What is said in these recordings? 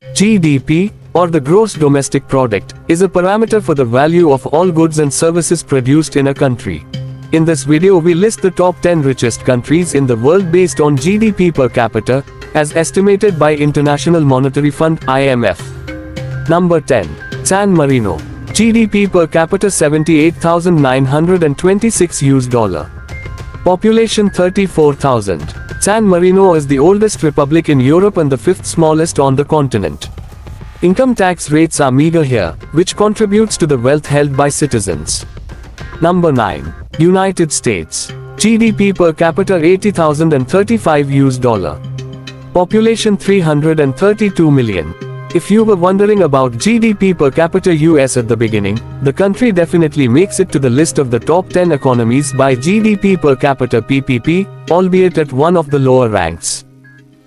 GDP, or the gross domestic product, is a parameter for the value of all goods and services produced in a country. In this video we list the top 10 richest countries in the world based on GDP per capita, as estimated by International Monetary Fund (IMF). Number 10. San Marino. GDP per capita $78,926. Population 34,000. San Marino is the oldest republic in Europe and the fifth smallest on the continent. Income tax rates are meager here, which contributes to the wealth held by citizens. Number 9. United States. GDP per capita $80,035. Population 332 million. If you were wondering about GDP per capita US at the beginning, the country definitely makes it to the list of the top 10 economies by GDP per capita PPP, albeit at one of the lower ranks.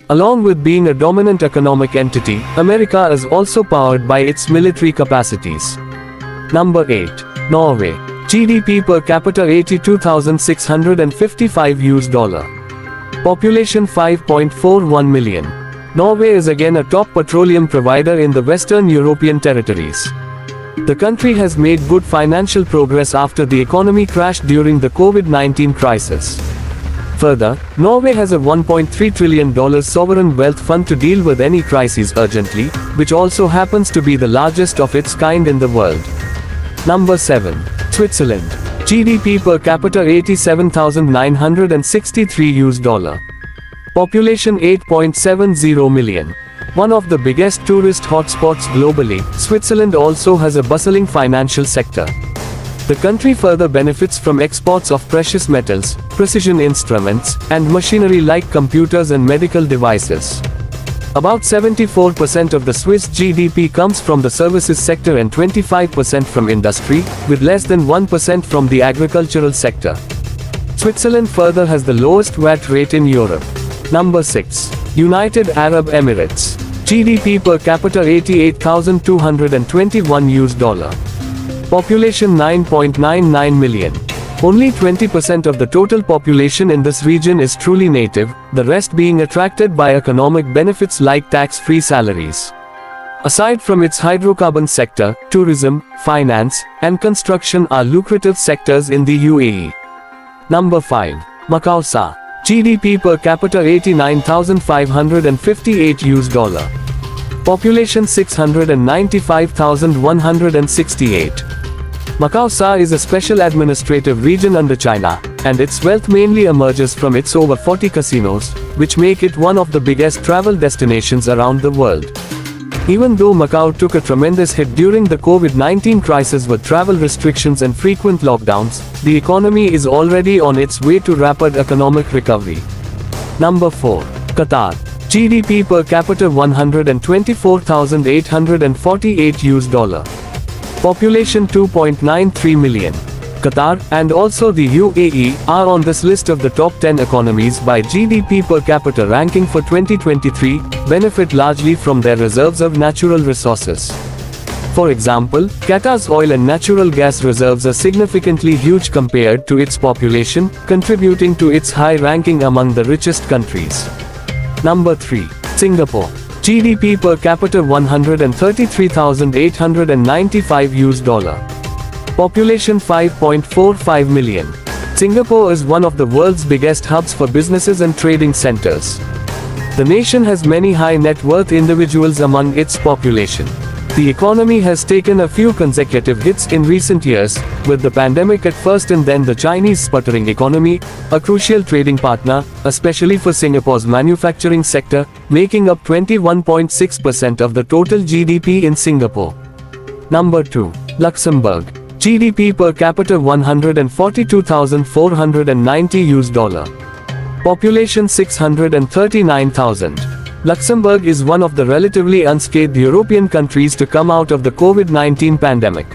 Along with being a dominant economic entity, America is also powered by its military capacities. Number 8. Norway. GDP per capita $82,655. Population 5.41 million. Norway is again a top petroleum provider in the Western European territories. The country has made good financial progress after the economy crashed during the COVID-19 crisis. Further, Norway has a $1.3 trillion sovereign wealth fund to deal with any crises urgently, which also happens to be the largest of its kind in the world. Number 7. Switzerland. GDP per capita $87,963. Population 8.70 million. One of the biggest tourist hotspots globally, Switzerland also has a bustling financial sector. The country further benefits from exports of precious metals, precision instruments, and machinery like computers and medical devices. About 74% of the Swiss GDP comes from the services sector and 25% from industry, with less than 1% from the agricultural sector. Switzerland further has the lowest VAT rate in Europe. Number 6. United Arab Emirates. GDP per capita $88,221. Population 9.99 million. Only 20% of the total population in this region is truly native, the rest being attracted by economic benefits like tax-free salaries. Aside from its hydrocarbon sector, tourism, finance, and construction are lucrative sectors in the UAE. Number 5. Macau. GDP per capita $89,558. Population 695,168. Macau is a special administrative region under China, and its wealth mainly emerges from its over 40 casinos, which make it one of the biggest travel destinations around the world. Even though Macau took a tremendous hit during the COVID-19 crisis with travel restrictions and frequent lockdowns, the economy is already on its way to rapid economic recovery. Number 4. Qatar. GDP per capita $124,848. Population 2.93 million. Qatar, and also the UAE, are on this list of the top 10 economies by GDP per capita ranking for 2023, benefit largely from their reserves of natural resources. For example, Qatar's oil and natural gas reserves are significantly huge compared to its population, contributing to its high ranking among the richest countries. Number 3. Singapore. GDP per capita $133,895. Population 5.45 million. Singapore is one of the world's biggest hubs for businesses and trading centers. The nation has many high net worth individuals among its population. The economy has taken a few consecutive hits in recent years, with the pandemic at first and then the Chinese sputtering economy, a crucial trading partner, especially for Singapore's manufacturing sector, making up 21.6% of the total GDP in Singapore. Number 2. Luxembourg. GDP per capita $142,490. Population 639,000. Luxembourg is one of the relatively unscathed European countries to come out of the COVID-19 pandemic.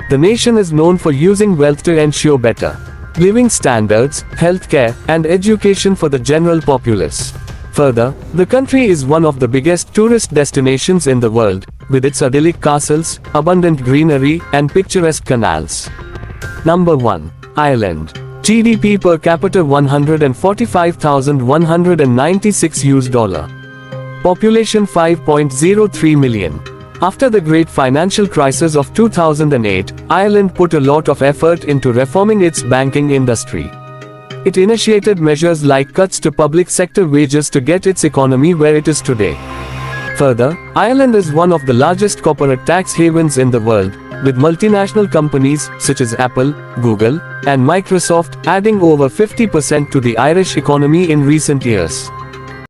The nation is known for using wealth to ensure better living standards, healthcare, and education for the general populace. Further, the country is one of the biggest tourist destinations in the world, with its idyllic castles, abundant greenery, and picturesque canals. Number 1. Ireland. GDP per capita $145,196. Population 5.03 million. After the great financial crisis of 2008, Ireland put a lot of effort into reforming its banking industry. It initiated measures like cuts to public sector wages to get its economy where it is today. Further, Ireland is one of the largest corporate tax havens in the world, with multinational companies such as Apple, Google, and Microsoft adding over 50% to the Irish economy in recent years.